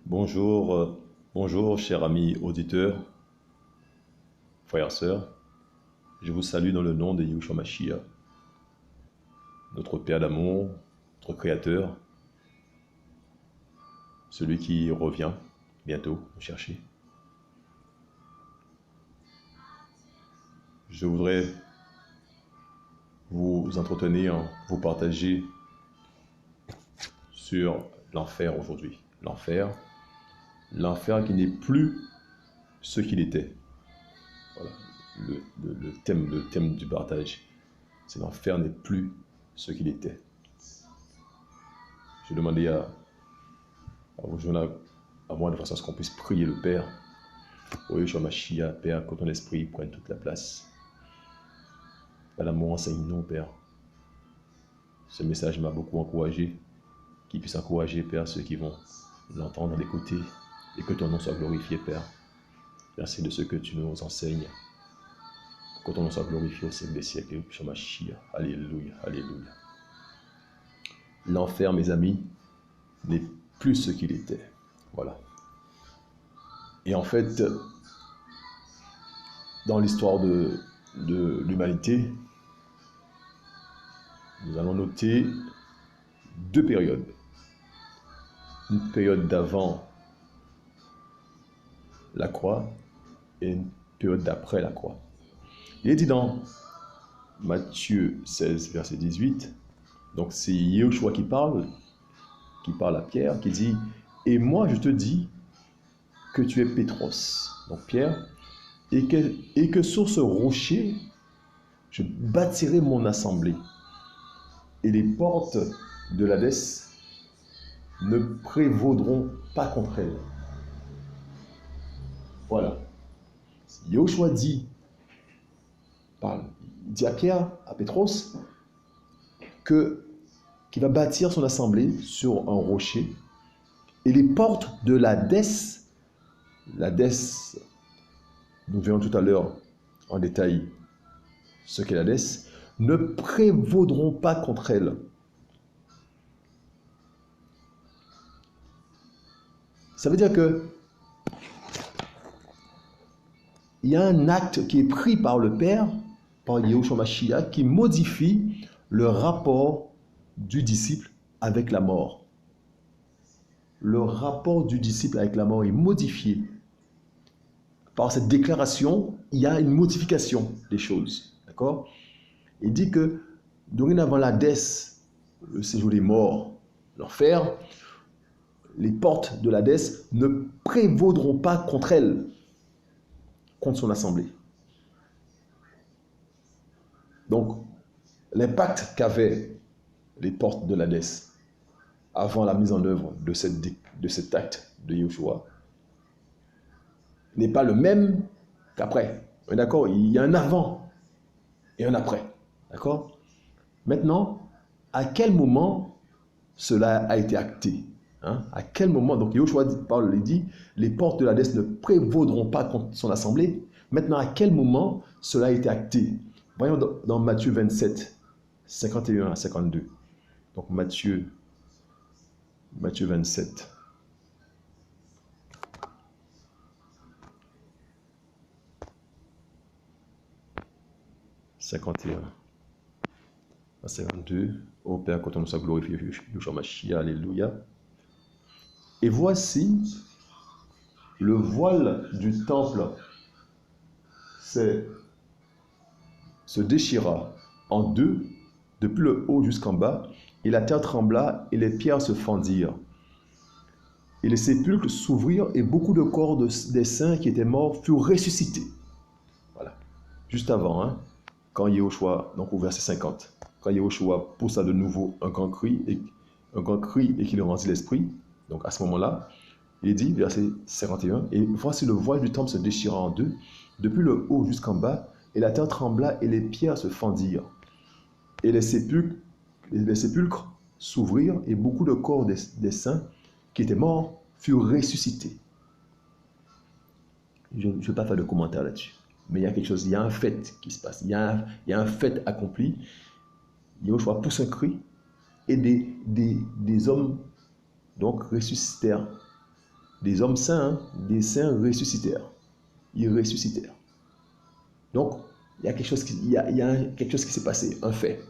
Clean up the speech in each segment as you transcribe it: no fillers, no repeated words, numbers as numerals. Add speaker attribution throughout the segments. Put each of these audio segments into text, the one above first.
Speaker 1: Bonjour, bonjour, chers amis auditeurs, frères, sœurs. Je vous salue dans le nom de Yahushua Mashiach, notre Père d'amour, notre Créateur, celui qui revient bientôt nous chercher. Je voudrais vous entretenir, vous partager sur l'enfer aujourd'hui. L'enfer qui n'est plus ce qu'il était. Voilà, le thème du partage. C'est l'enfer n'est plus ce qu'il était. Je demandais à vous joindre à moi de façon à ce qu'on puisse prier le Père. Oui, Yeshua Mashiach, Père, que ton esprit prenne toute la place. Par l'amour, enseigne-nous, Père. Ce message m'a beaucoup encouragé. Qu'il puisse encourager, Père, ceux qui vont l'entendre, l'écouter, et que ton nom soit glorifié, Père. Merci de ce que tu nous enseignes. Que ton nom soit glorifié au siècle des siècles. Yeshua Mashiach. Alléluia, alléluia. L'enfer, mes amis, n'est plus ce qu'il était. Voilà. Et en fait, dans l'histoire de l'humanité, nous allons noter deux périodes. Une période d'avant la croix et une période d'après la croix. Il est dit dans Matthieu 16, verset 18, donc c'est Yahushua qui parle à Pierre, qui dit « Et moi je te dis que tu es Pétros, donc Pierre, et que sur ce rocher, je bâtirai mon assemblée, et les portes de l'Hadès ne prévaudront pas contre elle. » Voilà. Yahushua dit à Pierre, à Pétros, qu'il va bâtir son assemblée sur un rocher, et les portes de l'Hadès, nous verrons tout à l'heure en détail ce qu'est l'Hadès, ne prévaudront pas contre elle. Ça veut dire que il y a un acte qui est pris par le Père, par Yahushua Mashiach, qui modifie le rapport du disciple avec la mort. Le rapport du disciple avec la mort est modifié. Par cette déclaration, il y a une modification des choses. D'accord? Il dit que dorénavant l'Hadès, le séjour des morts, l'enfer, les portes de l'Hadès ne prévaudront pas contre elle, contre son assemblée. Donc, l'impact qu'avaient les portes de l'Hadès avant la mise en œuvre de cet acte de Yahushua n'est pas le même qu'après. D'accord? Il y a un avant et un après. D'accord? Maintenant, à quel moment cela a été acté? À quel moment? Donc Yahushua parle, il dit, les portes de l'Hadès ne prévaudront pas contre son assemblée. Maintenant, à quel moment cela a été acté? Voyons dans Matthieu 27, 51 à 52. Donc Matthieu 27. « 51 à 52. Ô Père, quand on nous soit glorifié, Yahushua Mashiach, alléluia. Et voici, le voile du temple se déchira en deux, depuis le haut jusqu'en bas, et la terre trembla, et les pierres se fendirent. Et les sépulcres s'ouvrirent, et beaucoup de corps des saints qui étaient morts furent ressuscités. Voilà. Juste avant, quand Yahushua, donc au verset 50, quand Yahushua poussa de nouveau un grand cri et qu'il rendit l'esprit, donc à ce moment-là, il dit, verset 51, « Et voici le voile du temple se déchira en deux, depuis le haut jusqu'en bas, et la terre trembla, et les pierres se fendirent. Et les sépulcres s'ouvrirent, et beaucoup de corps des saints qui étaient morts furent ressuscités. » Je ne vais pas faire de commentaire là-dessus. Mais il y a quelque chose, il y a un fait qui se passe. Il y a un fait accompli. Yahushua pousse un cri, et des hommes donc ressuscitèrent des hommes saints, hein, des saints ressuscitèrent. Ils ressuscitèrent. Donc, il y a quelque chose quelque chose qui s'est passé, un fait.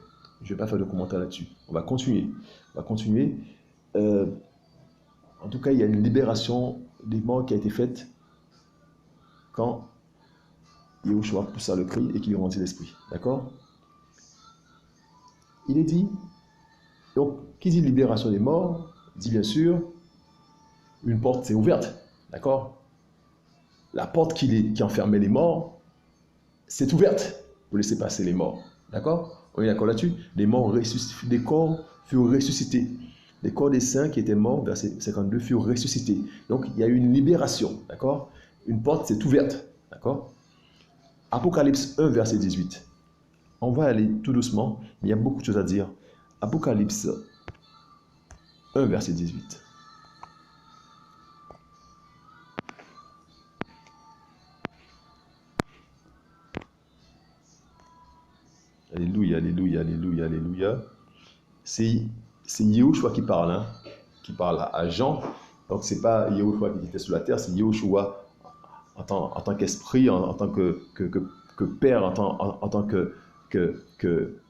Speaker 1: Je ne vais pas faire de commentaire là-dessus. On va continuer. On va continuer. En tout cas, il y a une libération des morts qui a été faite quand Yahushua poussa le cri et qu'il lui rendit l'esprit. D'accord? Il est dit, donc, qui dit libération des morts, dit bien sûr, une porte s'est ouverte. D'accord? La porte qui enfermait les morts s'est ouverte pour laisser passer les morts. D'accord? On est d'accord là-dessus? Les corps furent ressuscités. Les corps des saints qui étaient morts, verset 52, furent ressuscités. Donc, il y a eu une libération. D'accord? Une porte s'est ouverte. D'accord? Apocalypse 1, verset 18. On va aller tout doucement, mais il y a beaucoup de choses à dire. Apocalypse 1, verset 18. Alléluia, alléluia, alléluia, alléluia. C'est Yahushua qui parle, hein, qui parle à Jean. Donc, ce n'est pas Yahushua qui était sur la terre, c'est Yahushua en tant qu'esprit, en tant que Père, en tant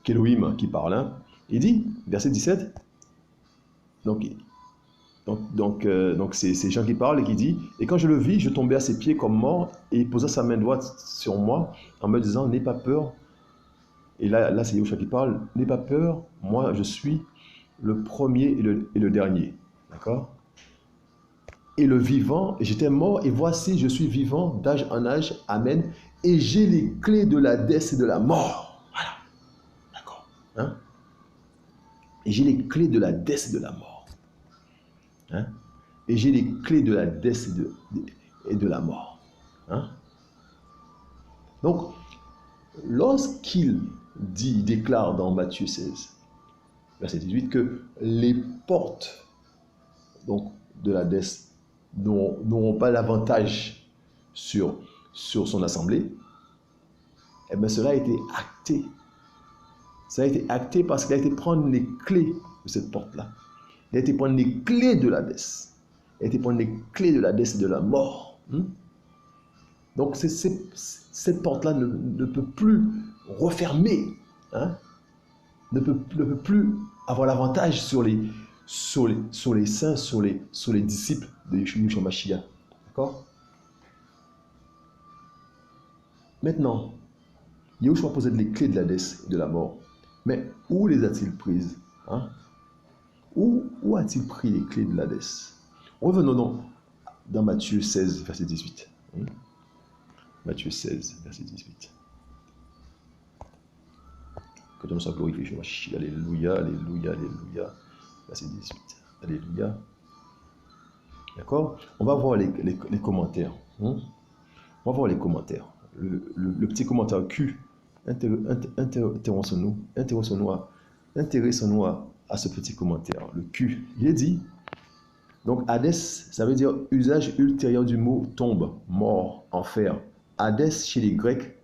Speaker 1: qu'Élohim qui parle. Hein. Il dit, verset 17, donc c'est Jean qui parle et qui dit, « Et quand je le vis, je tombais à ses pieds comme mort, et il posa sa main droite sur moi en me disant, n'aie pas peur. » Et là c'est Yahushua qui parle, « N'aie pas peur, moi je suis le premier et le dernier. » D'accord? Et le vivant, j'étais mort, et voici, je suis vivant d'âge en âge. Amen. Et j'ai les clés de l'Hadès et de la mort. Voilà. D'accord. Hein? Et j'ai les clés de l'Hadès et de la mort. Hein? Et j'ai les clés de l'Hadès et de la mort. Hein? Donc, lorsqu'il déclare dans Matthieu 16, verset 18, que les portes donc, de l'Hadès n'auront pas l'avantage sur son assemblée, eh bien cela a été acté. Ça a été acté parce qu'il a été prendre les clés de cette porte-là. Il a été prendre les clés de l'Hadès. Il a été prendre les clés de l'Hadès et de la mort. Donc cette porte-là ne peut plus refermer, hein? ne peut plus avoir l'avantage sur les saints, sur les disciples de Yeshua Mashiach. D'accord? Maintenant, Yahushua possède les clés de l'Hadès et de la mort. Mais où les a-t-il prises? Hein? Où a-t-il pris les clés de l'Hadès? Revenons donc dans Matthieu 16, verset 18. Matthieu 16, verset 18. Que ton nom soit glorifié, Yeshua Mashiach. Alléluia, alléluia, alléluia. Verset 18. Alléluia. D'accord? On va voir les commentaires. On va voir les commentaires. Le petit commentaire Q. Intéressons-nous à ce petit commentaire. Le Q. Il est dit, donc Hadès, ça veut dire usage ultérieur du mot tombe, mort, enfer. Hadès chez les Grecs,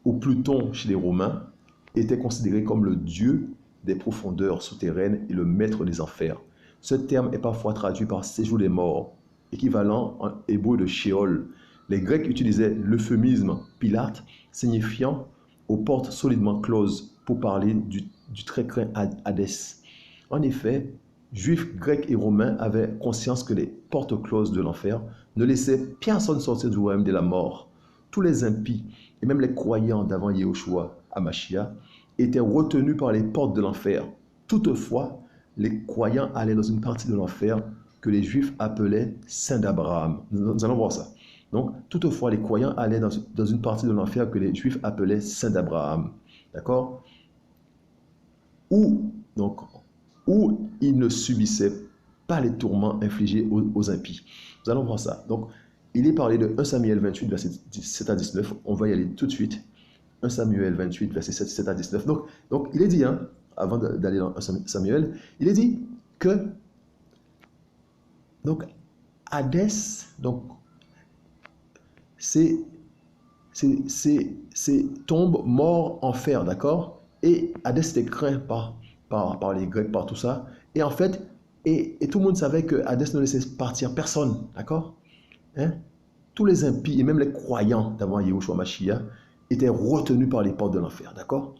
Speaker 1: ou Pluton chez les Romains, était considéré comme le dieu des profondeurs souterraines et le maître des enfers. Ce terme est parfois traduit par séjour des morts, équivalent en hébreu de Sheol. Les Grecs utilisaient l'euphémisme Pilate, signifiant aux portes solidement closes pour parler du très craint Hadès. En effet, Juifs, Grecs et Romains avaient conscience que les portes closes de l'enfer ne laissaient personne sortir du royaume de la mort. Tous les impies et même les croyants d'avant Yahushua Hamashiach étaient retenus par les portes de l'enfer. Toutefois, les croyants allaient dans une partie de l'enfer que les Juifs appelaient Saint d'Abraham. Nous allons voir ça. Donc, toutefois, les croyants allaient dans une partie de l'enfer que les Juifs appelaient Saint d'Abraham. D'accord? Où ils ne subissaient pas les tourments infligés aux impies. Nous allons voir ça. Donc, il est parlé de 1 Samuel 28, verset 7 à 19. On va y aller tout de suite. 1 Samuel 28, verset 7 à 19. Donc il est dit, hein, avant d'aller dans 1 Samuel, il est dit que donc Hadès, donc c'est tombe, mort, enfer, d'accord? Et Hadès était craint par les Grecs, par tout ça. Et en fait, Et tout le monde savait que Hadès ne laissait partir personne, d'accord? Hein? Tous les impies et même les croyants d'avant Yahushua Mashiach étaient retenus par les portes de l'enfer, d'accord?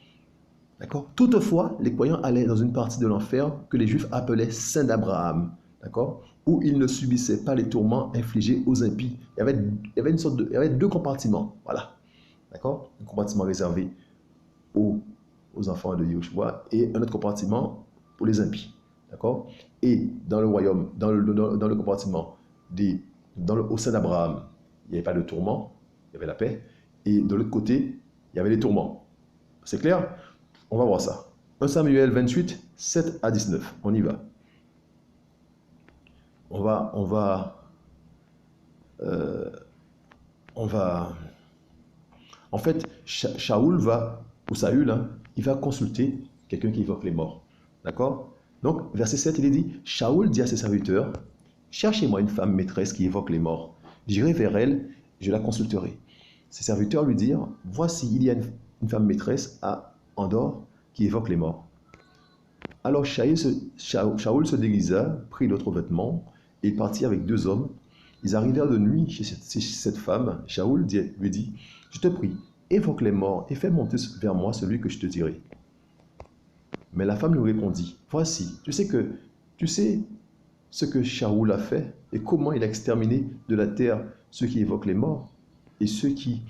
Speaker 1: D'accord? Toutefois, les croyants allaient dans une partie de l'enfer que les Juifs appelaient Saint d'Abraham, d'accord? Où ils ne subissaient pas les tourments infligés aux impies. Il y avait deux compartiments, voilà, d'accord? Un compartiment réservé aux enfants de Yahushua et un autre compartiment pour les impies, d'accord? Et dans le royaume, dans le compartiment au sein d'Abraham, il n'y avait pas de tourment, il y avait la paix. Et de l'autre côté, il y avait les tourments. C'est clair? On va voir ça. 1 Samuel 28, 7 à 19. On y va. On va. En fait, Saül, hein, il va consulter quelqu'un qui évoque les morts. D'accord? Donc, verset 7, il est dit, Saül dit à ses serviteurs, cherchez-moi une femme maîtresse qui évoque les morts. J'irai vers elle, je la consulterai. Ses serviteurs lui dirent, voici, il y a une femme maîtresse à Endor qui évoque les morts. Alors Saül se déguisa, prit d'autres vêtements et partit avec 2 hommes. Ils arrivèrent de nuit chez cette femme. Saül lui dit, je te prie, évoque les morts et fais monter vers moi celui que je te dirai. Mais la femme lui répondit, voici, tu sais ce que Saül a fait et comment il a exterminé de la terre ceux qui évoquent les morts et ceux qui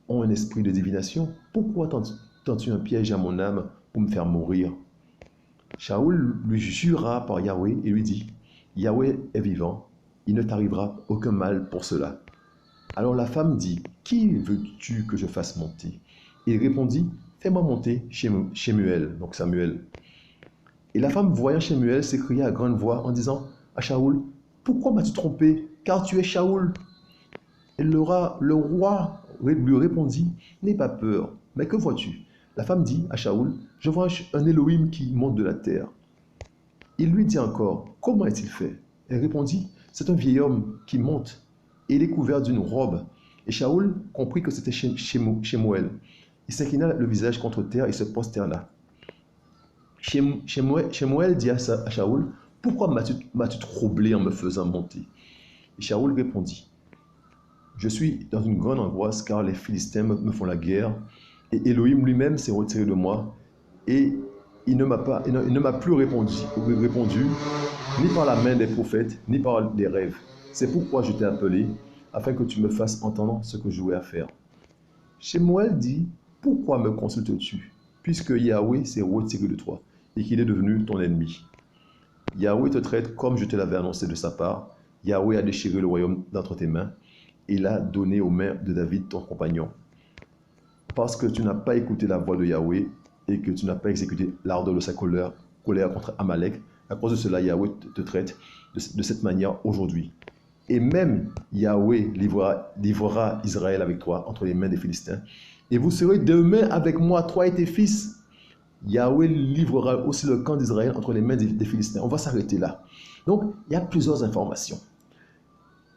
Speaker 1: ont un esprit de divination. Pourquoi tends-tu un piège à mon âme pour me faire mourir? Saül lui jura par Yahweh et lui dit, Yahweh est vivant, il ne t'arrivera aucun mal pour cela. Alors la femme dit, qui veux-tu que je fasse monter? Il répondit, fais-moi monter Shemuel, donc Samuel. Et la femme, voyant Shemuel, s'écria à grande voix en disant à Saül, pourquoi m'as-tu trompé? Car tu es Saül. Et le roi lui répondit, n'aie pas peur, mais que vois-tu? La femme dit à Saül, je vois un Elohim qui monte de la terre. Il lui dit encore, comment est-il fait? Elle répondit, c'est un vieil homme qui monte, et il est couvert d'une robe. Et Saül comprit que c'était Shemuel. Il s'inclina le visage contre terre et se prosterna. Shemuel dit à Saül, pourquoi m'as-tu troublé en me faisant monter? Et Saül répondit, je suis dans une grande angoisse car les Philistins me font la guerre et Elohim lui-même s'est retiré de moi et il ne m'a plus répondu, ni par la main des prophètes, ni par des rêves. C'est pourquoi je t'ai appelé, afin que tu me fasses entendre ce que j'aurai à faire. Shemuel dit, pourquoi me consultes-tu, puisque Yahweh s'est retiré de toi et qu'il est devenu ton ennemi? Yahweh te traite comme je te l'avais annoncé de sa part. Yahweh a déchiré le royaume d'entre tes mains et l'a donné aux mains de David, ton compagnon. Parce que tu n'as pas écouté la voix de Yahweh et que tu n'as pas exécuté l'ardeur de sa colère contre Amalek, à cause de cela, Yahweh te traite de cette manière aujourd'hui. Et même Yahweh livrera Israël avec toi entre les mains des Philistins. Et vous serez demain avec moi, toi et tes fils. Yahweh livrera aussi le camp d'Israël entre les mains des Philistins. On va s'arrêter là. Donc, il y a plusieurs informations.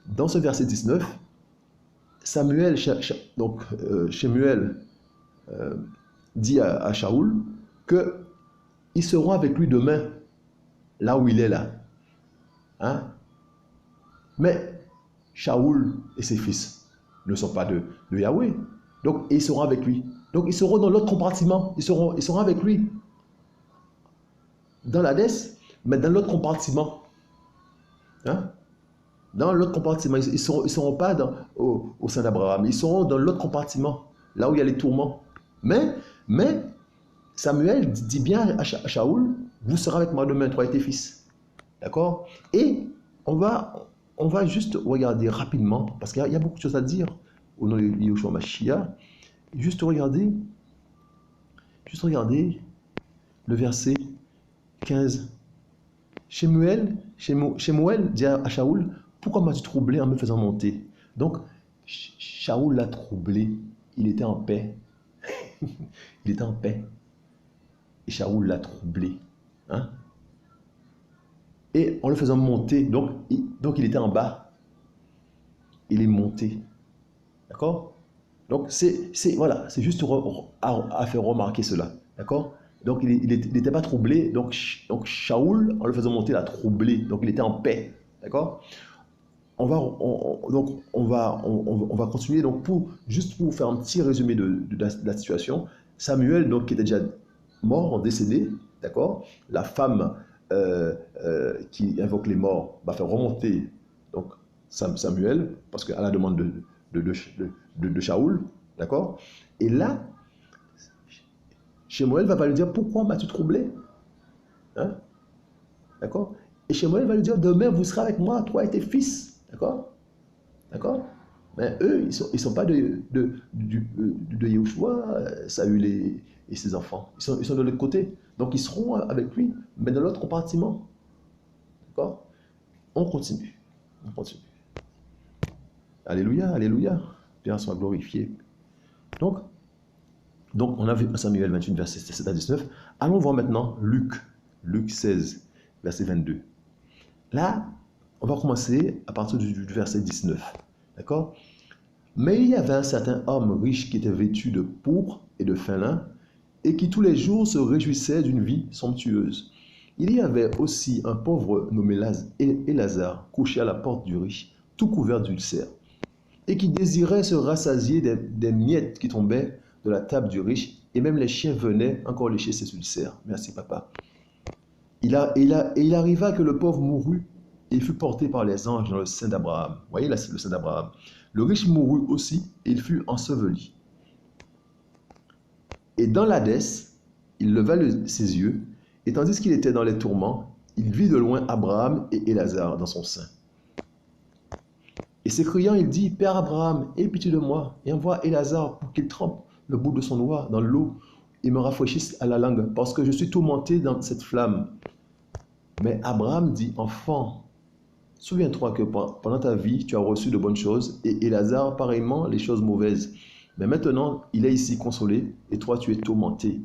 Speaker 1: Dans ce verset 19, Shemuel dit à Saül qu'ils seront avec lui demain, là où il est là. Hein? Mais Saül et ses fils ne sont pas de Yahweh. Donc, ils seront avec lui. Donc, ils seront dans l'autre compartiment. Ils seront avec lui. Dans l'Hadès, mais dans l'autre compartiment. Hein? Dans l'autre compartiment. Ils ne seront pas au sein d'Abraham. Ils seront dans l'autre compartiment, là où il y a les tourments. Mais Samuel dit bien à Saül, vous serez avec moi demain, toi et tes fils. D'accord? Et on va juste regarder rapidement, parce qu'il y a beaucoup de choses à dire au nom de Yahushua Mashiach. Juste regarder le verset 15. Shemuel dit à Saül, pourquoi m'as-tu troublé en me faisant monter? Donc, Saül l'a troublé, il était en paix. Il était en paix. Et Saül l'a troublé. Hein? Et en le faisant monter, donc il était en bas. Il est monté. D'accord? Donc, c'est juste à faire remarquer cela. D'accord? Donc il n'était pas troublé. Donc Shaoul, en le faisant monter, l'a troublé. Donc il était en paix. D'accord? On va continuer. Donc juste pour faire un petit résumé de la situation, Samuel, donc, qui était déjà mort, décédé, d'accord? La femme qui invoque les morts va faire remonter donc, Samuel, parce qu'à la demande de Shaoul, d'accord? Et là, Shemuel va lui dire, pourquoi m'as-tu troublé? Hein? D'accord? Et Shemuel va lui dire, demain vous serez avec moi, toi et tes fils. D'accord? D'accord? Mais eux, ils sont pas de Yahushua, Saül et ses enfants. Ils sont de l'autre côté. Donc ils seront avec lui, mais dans l'autre compartiment. D'accord? On continue. On continue. Alléluia, alléluia. Père soit glorifié. Donc, on a vu Samuel 28, verset 7 à 19. Allons voir maintenant Luc 16, verset 22. Là, on va commencer à partir du verset 19. D'accord? Mais il y avait un certain homme riche qui était vêtu de pourpre et de fin lin, et qui tous les jours se réjouissait d'une vie somptueuse. Il y avait aussi un pauvre nommé Lazare, couché à la porte du riche, tout couvert d'ulcères, et qui désirait se rassasier des miettes qui tombaient de la table du riche, et même les chiens venaient encore lécher ses ulcères. Merci papa. Il arriva que le pauvre mourut et fut porté par les anges dans le sein d'Abraham. Vous voyez là, c'est le sein d'Abraham. Le riche mourut aussi et il fut enseveli. Et dans l'Hadès, il leva ses yeux, et tandis qu'il était dans les tourments, il vit de loin Abraham et Lazare dans son sein. Et s'écriant, il dit, Père Abraham, aie pitié de moi, et envoie Lazare pour qu'il trempe le bout de son doigt dans l'eau et me rafraîchisse à la langue, parce que je suis tourmenté dans cette flamme. Mais Abraham dit, enfant, souviens-toi que pendant ta vie, tu as reçu de bonnes choses, et Lazare, pareillement, les choses mauvaises. Mais maintenant, il est ici consolé, et toi, tu es tourmenté.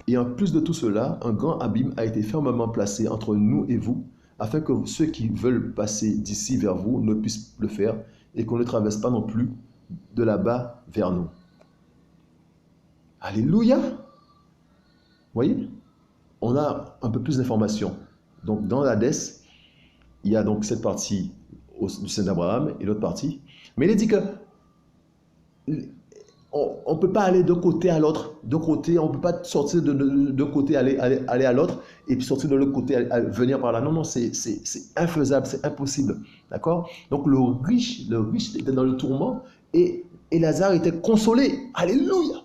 Speaker 1: Et en plus de tout cela, un grand abîme a été fermement placé entre nous et vous, afin que ceux qui veulent passer d'ici vers vous ne puissent le faire, et qu'on ne traverse pas non plus de là-bas vers nous. Alléluia! Vous voyez? On a un peu plus d'informations. Donc, dans l'Hadès, il y a donc cette partie du sein d'Abraham et l'autre partie. Mais il dit que on ne peut pas aller d'un côté à l'autre. D'un côté, on ne peut pas sortir d'un côté, aller à l'autre, et puis sortir de l'autre côté, venir par là. Non, non, c'est infaisable, c'est impossible. D'accord? Donc le riche était dans le tourment, et Lazare était consolé. Alléluia!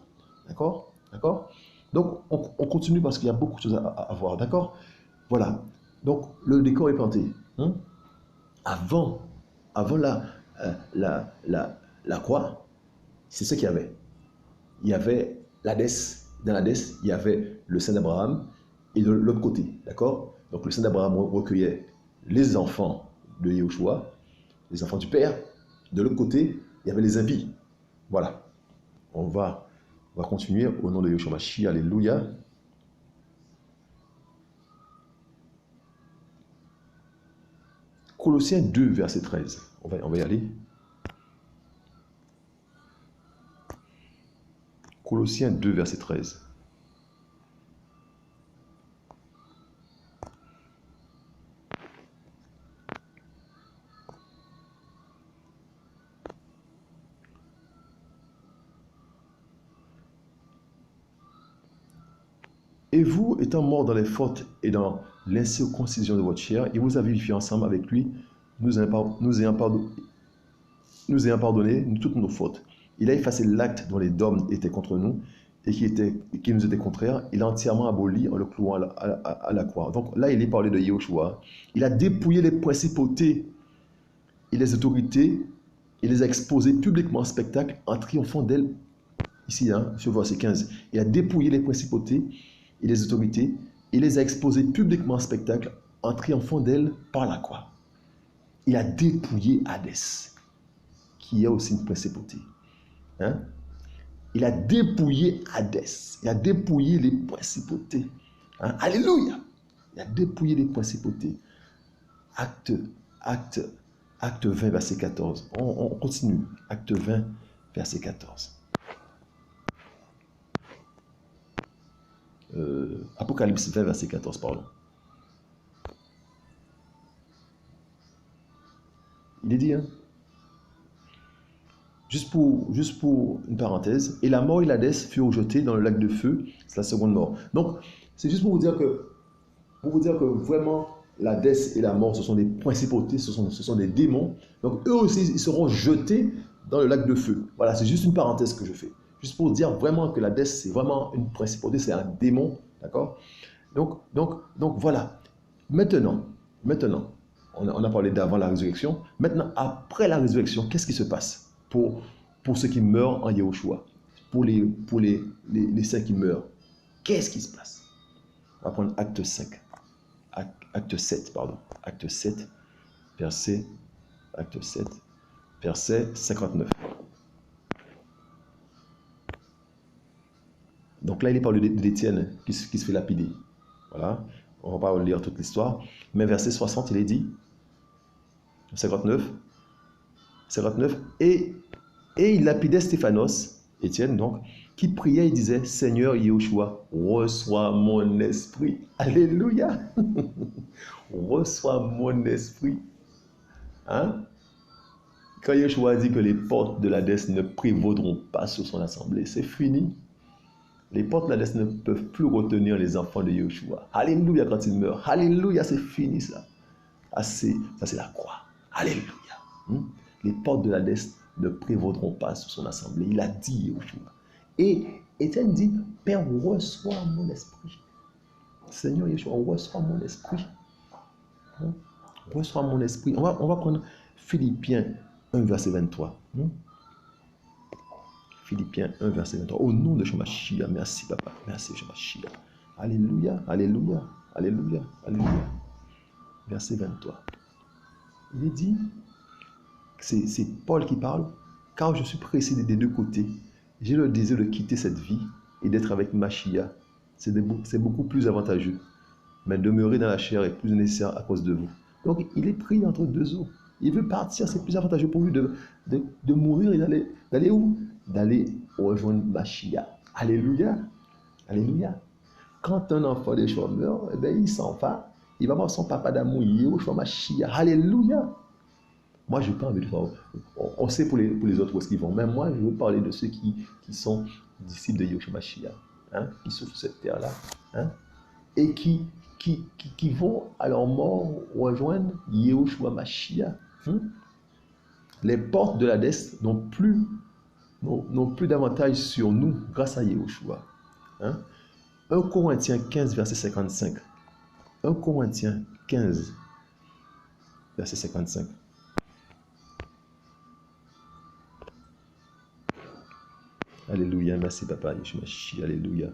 Speaker 1: D'accord? D'accord? Donc on continue parce qu'il y a beaucoup de choses à voir. D'accord? Voilà. Donc le décor est planté. Hein? Avant la croix, c'est ce qu'il y avait. Il y avait l'Hadès. Dans l'Hadès, il y avait le sein d'Abraham, et de l'autre côté, d'accord? Donc le sein d'Abraham recueillait les enfants de Yahushua, les enfants du Père. De l'autre côté, il y avait les impies. Voilà. On va continuer au nom de Yahushua Mashiach. Alléluia. Colossiens 2, verset 13. On va y aller. Colossiens 2, verset 13. Et vous, étant morts dans les fautes et dans l'incirconcision de votre chair, il vous a vivifié ensemble avec lui, nous ayant pardonné toutes nos fautes. Il a effacé l'acte dont les dogmes étaient contre nous et qui nous était contraire. Il a entièrement aboli en le clouant à la croix. Donc là, il est parlé de Yahushua. Il a dépouillé les principautés et les autorités. Il les a exposées publiquement en spectacle en triomphant d'elles. Ici, sur verset 15. Il a dépouillé les principautés et les autorités. Il les a exposées publiquement en spectacle en triomphant d'elles par la croix. Il a dépouillé Hadès, qui est aussi une principauté. Hein? Il a dépouillé Hadès. Il a dépouillé les principautés. Hein? Alléluia! Il a dépouillé les principautés. Acte 20, verset 14. On continue. Acte 20, verset 14. Apocalypse 20, verset 14, pardon. Il est dit, hein, juste pour une parenthèse, et la mort et l'Hadès furent jetés dans le lac de feu, c'est la seconde mort. Donc, c'est juste pour vous dire que vraiment, l'Hadès et la mort, ce sont des principautés, ce sont des démons. Donc, eux aussi, ils seront jetés dans le lac de feu. Voilà, c'est juste une parenthèse que je fais. Juste pour dire vraiment que l'Hadès, c'est vraiment une principauté, c'est un démon, d'accord? Donc, voilà. Maintenant, on a parlé d'avant la résurrection. Maintenant, après la résurrection, qu'est-ce qui se passe pour ceux qui meurent en Yahushua? Pour les saints qui meurent, qu'est-ce qui se passe? On va prendre acte 7, verset 59. Donc là, il est parlé d'Étienne qui se fait lapider. Voilà, on ne va pas lire toute l'histoire. Mais verset 60, il est dit, 59, et il lapidait Stéphanos, Étienne donc, qui priait et disait, Seigneur Yahushua, reçois mon esprit. Alléluia. Reçois mon esprit. Hein? Quand Yahushua dit que les portes de l'Hadès ne prévaudront pas sur son assemblée, c'est fini. Les portes de l'Hadès ne peuvent plus retenir les enfants de Yahushua. Alléluia quand ils meurent. Alléluia, c'est fini ça. Ça c'est la croix. Alléluia. Les portes de l'Hadès ne prévaudront pas sur son assemblée. Il a dit Yahushua. Et Étienne dit, Père, reçois mon esprit. Seigneur Yahushua, reçois mon esprit. Reçois mon esprit. On va prendre Philippiens 1, verset 23. Philippiens 1, verset 23. Au nom de Shemashia, merci papa, merci Shemashia. Alléluia, alléluia, alléluia, alléluia. Verset 23. Il est dit, c'est Paul qui parle, car je suis pressé des deux côtés. J'ai le désir de quitter cette vie et d'être avec Machia. C'est beaucoup plus avantageux. Mais demeurer dans la chair est plus nécessaire à cause de vous. Donc il est pris entre deux eaux. Il veut partir, c'est plus avantageux pour lui de mourir et d'aller où? D'aller rejoindre Machia. Alléluia. Alléluia. Quand un enfant des choix meurt, eh bien, il s'en va. Il va voir son papa d'amour, Yahushua Machia. Alléluia. Moi, je n'ai pas envie de faire. On sait pour les autres où est-ce qu'ils vont. Mais moi, je veux parler de ceux qui sont disciples de Yahushua Machia, hein, qui souffrent sur cette terre-là, hein, et qui vont à leur mort rejoindre Yahushua Machia. Les portes de l'Hadès n'ont plus d'avantage sur nous grâce à Yahushua. 1 Corinthiens 15, verset 55. 1 Corinthiens 15, verset 55. Alléluia, merci papa, Yeshua, alléluia.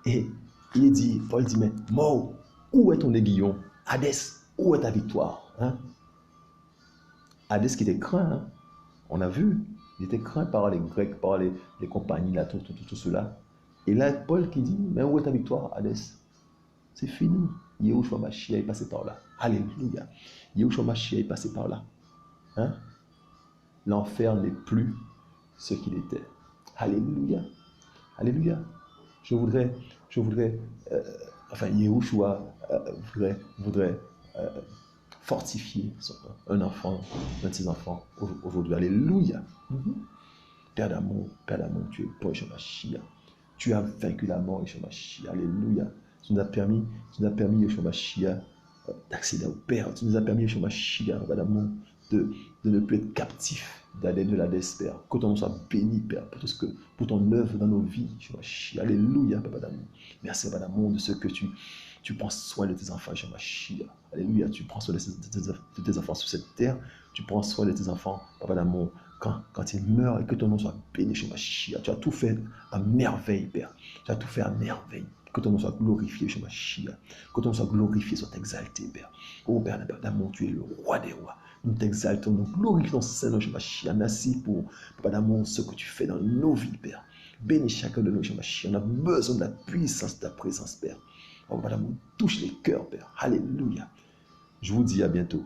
Speaker 1: Et il dit, Paul dit, mais mort, où est ton aiguillon? Hadès, où est ta victoire? Hadès qui était craint, hein? On a vu, il était craint par les Grecs, par les compagnies, là, tout cela. Et là, Paul qui dit, mais où est ta victoire, Hadès? C'est fini. Yahushua Mashiach est passé par là. Alléluia. Yahushua Mashiach est passé par là. L'enfer n'est plus ce qu'il était. Alléluia. Alléluia. Je voudrais Yahushua voudrait fortifier un de ses enfants aujourd'hui. Alléluia. Père d'amour, tu es bon, Yeshua Mashiach. Tu as vaincu la mort, Yeshua Mashiach. Alléluia. Tu nous as permis, Yeshua Mashiach, d'accéder au Père. Tu nous as permis, Yeshua Mashiach, Père d'amour, de ne plus être captif de la Père. Que ton nom soit béni, Père, pour ton œuvre dans nos vies. Alléluia, Papa d'amour. Merci, Papa d'amour, de ce que tu prends soin de tes enfants, Mashiach. Alléluia, tu prends soin de tes enfants sur cette terre. Tu prends soin de tes enfants, Papa d'amour, quand ils meurent, et que ton nom soit béni, Mashiach. Tu as tout fait à merveille, Père. Tu as tout fait à merveille. Que ton nom soit glorifié, Mashiach. Que ton nom soit glorifié, soit exalté, Père. Oh, Père d'amour, tu es le roi des rois. Nous t'exaltons, nous glorifions Seigneur Mashiach. Merci pour, Papa d'amour, ce que tu fais dans nos vies, Père. Bénis chacun de nous, Mashiach. On a besoin de la puissance de ta présence, Père. Oh, Papa d'amour, touche les cœurs, Père. Alléluia. Je vous dis à bientôt.